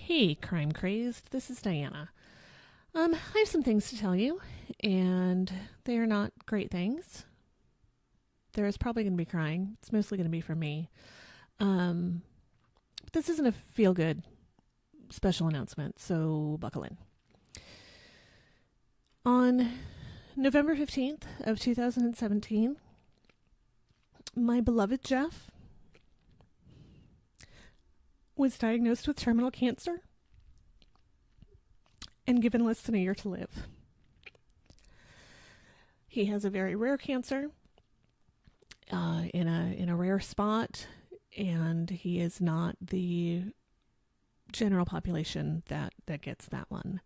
Hey, crime crazed. This is Diana. I have some things to tell you, and they are not great things. There is probably going to be crying. It's mostly going to be from me. Um, this isn't a feel good special announcement, so buckle in. On November 15th of 2017, my beloved Jeff was diagnosed with terminal cancer and given less than a year to live. He has a very rare cancer in a rare spot, and he is not the general population that gets that one.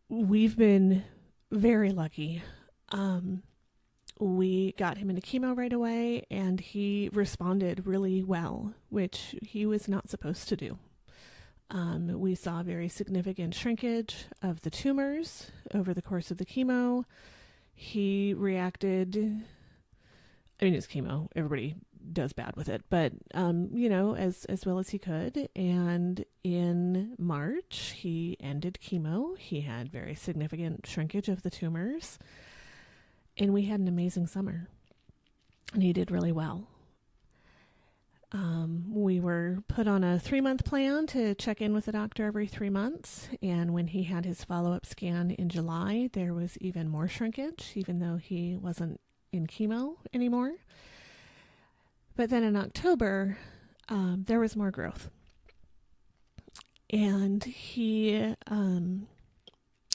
We've been very lucky. We got him into chemo right away, and he responded really well, which he was not supposed to do. We saw very significant shrinkage of the tumors over the course of the chemo. He reacted, it's chemo. Everybody does bad with it, but, as well as he could. And in March, he ended chemo. He had very significant shrinkage of the tumors. And we had an amazing summer. And he did really well. We were put on a 3-month plan to check in with the doctor every 3 months. And when he had his follow-up scan in July, there was even more shrinkage, even though he wasn't in chemo anymore. But then in October, there was more growth. And chemo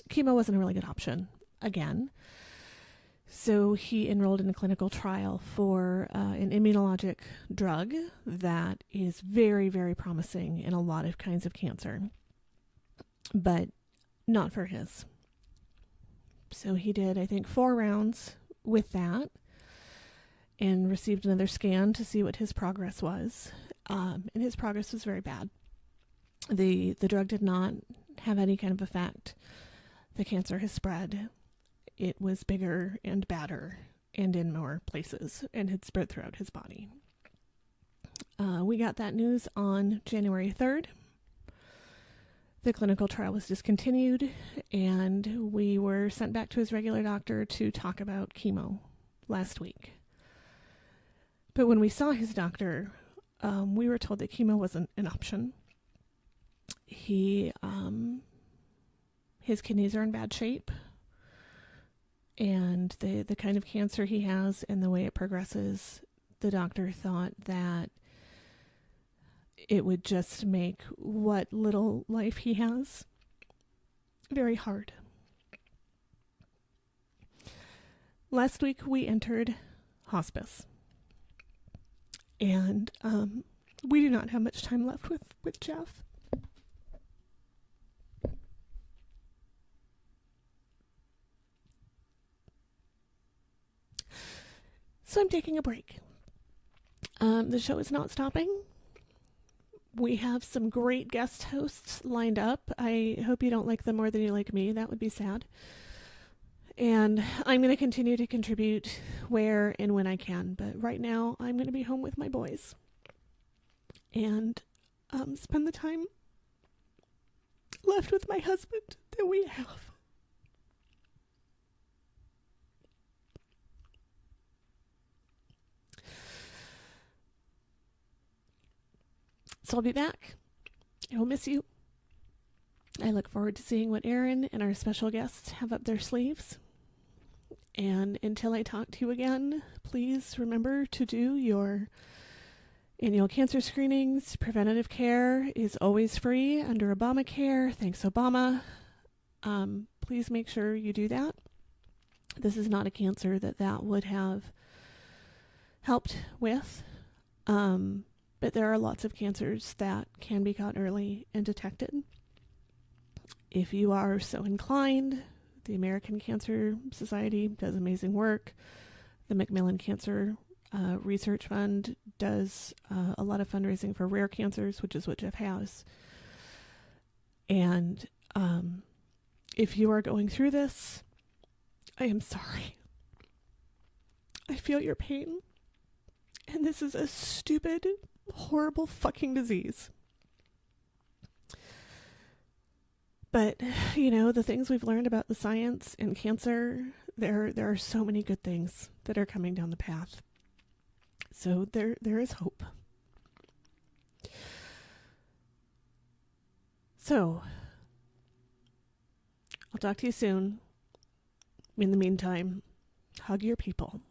wasn't a really good option again. So he enrolled in a clinical trial for an immunologic drug that is very, very promising in a lot of kinds of cancer, but not for his. So he did, I think, 4 rounds with that and received another scan to see what his progress was. And his progress was very bad. The drug did not have any kind of effect. The cancer has spread. It was bigger and badder and in more places and had spread throughout his body. We got that news on January 3rd. The clinical trial was discontinued, and we were sent back to his regular doctor to talk about chemo last week. But when we saw his doctor, we were told that chemo wasn't an option. His kidneys are in bad shape. And the kind of cancer he has and the way it progresses, the doctor thought that it would just make what little life he has very hard. Last week we entered hospice. And we do not have much time left with Jeff. So I'm taking a break. The show is not stopping. We have some great guest hosts lined up. I hope you don't like them more than you like me. That would be sad. And I'm going to continue to contribute where and when I can. But right now, I'm going to be home with my boys. And spend the time left with my husband that we have. So I'll be back. I will miss you. I look forward to seeing what Aaron and our special guests have up their sleeves. And until I talk to you again, please remember to do your annual cancer screenings. Preventative care is always free under Obamacare. Thanks, Obama. Please make sure you do that. This is not a cancer that would have helped with. But there are lots of cancers that can be caught early and detected. If you are so inclined, the American Cancer Society does amazing work. The Macmillan Cancer Research Fund does a lot of fundraising for rare cancers, which is what Jeff has. And if you are going through this, I am sorry. I feel your pain. And this is a stupid, horrible fucking disease. But, you know, the things we've learned about the science and cancer, there are so many good things that are coming down the path. So there is hope. So, I'll talk to you soon. In the meantime, hug your people.